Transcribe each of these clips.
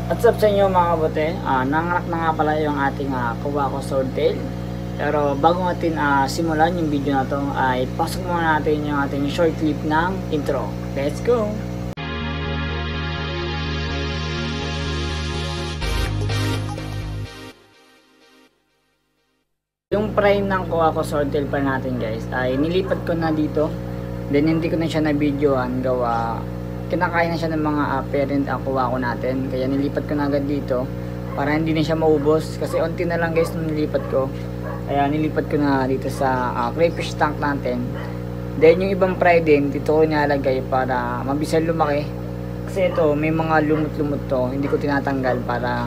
What's up sa inyo mga kabote? Nanganak na nga pala yung ating Kawako Swordtail. Pero bago natin simulan yung video na to, ay pasok muna natin yung ating short clip ng intro. Let's go! Yung prime ng Kawako Swordtail pa natin guys, ay nilipat ko na dito. Then hindi ko na siya na-videoan gawa kinakain na siya ng mga parent Kawako natin, kaya nilipat ko na agad dito para hindi na siya maubos kasi onti na lang guys nung nilipat ko, kaya nilipat ko na dito sa crayfish tank natin. Then yung ibang fry din dito ko nilalagay para mabisal lumaki kasi ito may mga lumot-lumot to, hindi ko tinatanggal para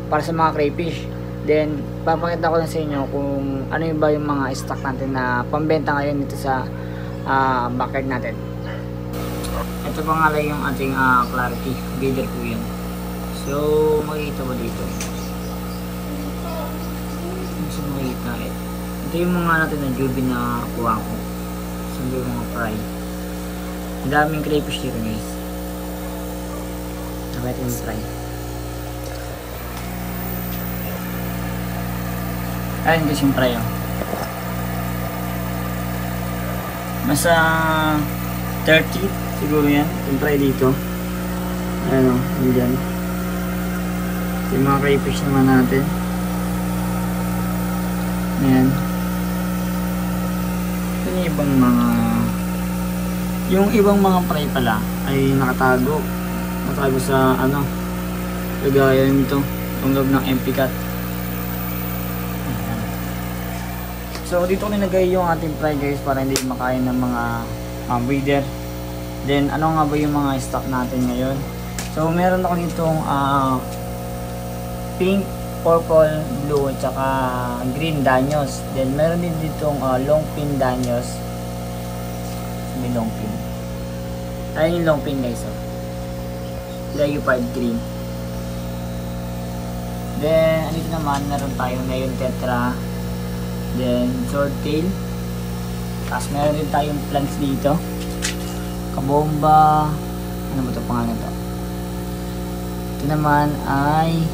sa mga crayfish. Then papakita ko na sa inyo kung ano yung ba yung mga stock natin na pambenta ngayon dito sa backyard natin. Ito pa nga lang yung ating clarity breeder po yan. So makikita mo dito, so makikita ito yung mga natin na jubi na kuha ko. So yung mga fry, ang daming crayfish dito guys. Nakita yung fry, ayun guys yung fry nasa 30 siguro yan, yung try dito. Ano, dyan. Yung mga crayfish naman natin. Ayan. Yung ibang mga fry pala ay nakatago sa ano, lagayan nito, yung loob ng MP cut. Ayan. So dito ko nilagay yung ating fry guys para hindi makain ng mga breeder. Then ano nga ba yung mga stock natin ngayon? So meron ako ditong pink, purple, blue, at saka green danyos. Then meron din ditong long pin danyos. May long pin. Ayun yung long pin guys. Leopard green. Then dito naman meron tayong ngayon tetra. Then swordtail. Tapos meron din tayong plants dito. Kabomba, ano ba ito pangalan ito? Ito naman ay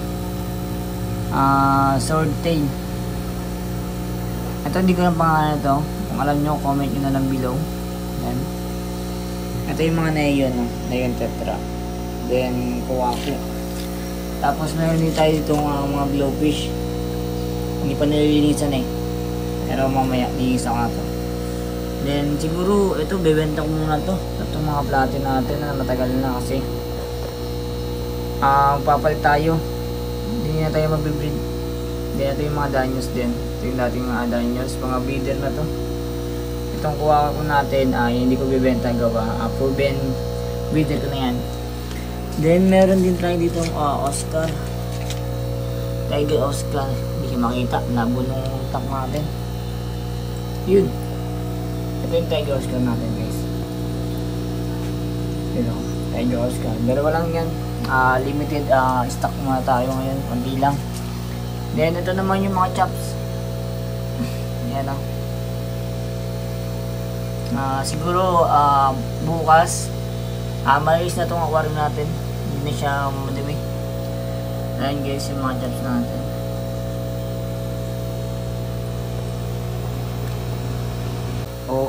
swordtail. Ito hindi ko lang pangalan ito. Kung alam nyo, comment nyo na lang below. Yan. Ito yung mga neon, no? Neon tetra. Then Kawako. Tapos meron din tayo itong mga glowfish. Hindi pa nililinisan eh, pero mamaya nilinisan ko na ito. Then siguro ito bebenta ko muna to. Itong mga platin natin na matagal na kasi papalit tayo. Hindi na tayo magbibreed. Then ito yung mga danyos din. Ito yung dating mga danyos, mga breeder na to. Itong kuha ko natin hindi ko bebenta gawa proven breeder ko na yan. Then meron din tayo dito Oscar, Tiger Oscar. Hindi siya makita, nabunong top natin. Yun, ito yung Tiger Oscar natin guys. Yun o, Tiger Oscar. Dalawa lang yan. Limited stock muna tayo ngayon. Kundi lang. Then ito naman yung mga chops. Yan o. Siguro bukas malinis na itong aquarium natin. Hindi na siya madumi. Ayan guys yung mga chops natin.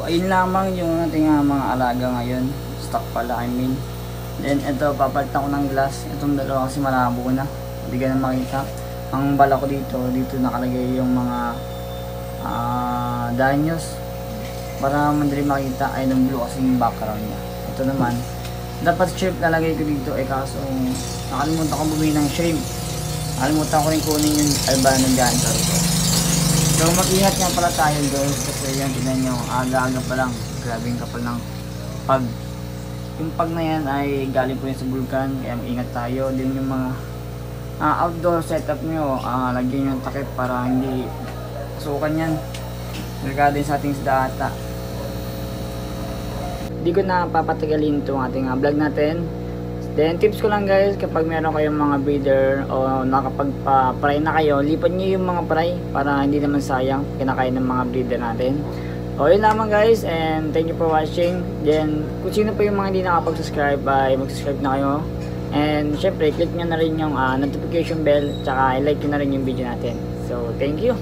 Ayun lamang yung ating mga alaga ngayon. Stock pala, I mean. Then ito, papalitan ko ng glass. Itong dalawa kasi malabo na, hindi ka na makita. Ang bala ko dito nakalagay yung mga danyos para madali makita. Ay ng blue kasi yung background niya. Ito naman, dapat shrimp nalagay ko dito kaso nakalimutan ko bumili ng shrimp. Nakalimutan ko rin kunin yung albano dyan sa rito. So mag-ingat nga pala tayo guys kasi yan, tignan nyo, aga-aga pa lang, grabing kapal ng pag. Yung pag na yan ay galing po yan sa vulkan, kaya mag-ingat tayo. Din yung mga outdoor setup nyo, lagyan nyo yung takip para hindi sukan yan. Regarding sa ating data. Hindi ko na papatagalin itong ating vlog natin. Then tips ko lang guys, kapag meron kayong mga breeder o nakapagpa-fry na kayo, lipat nyo yung mga fry para hindi naman sayang kinakain ng mga breeder natin. O yun lamang guys, and thank you for watching. Then kung sino pa yung mga hindi nakapag-subscribe ay mag-subscribe na kayo. And syempre, click nyo na rin yung notification bell, tsaka i-like nyo na rin yung video natin. So, thank you.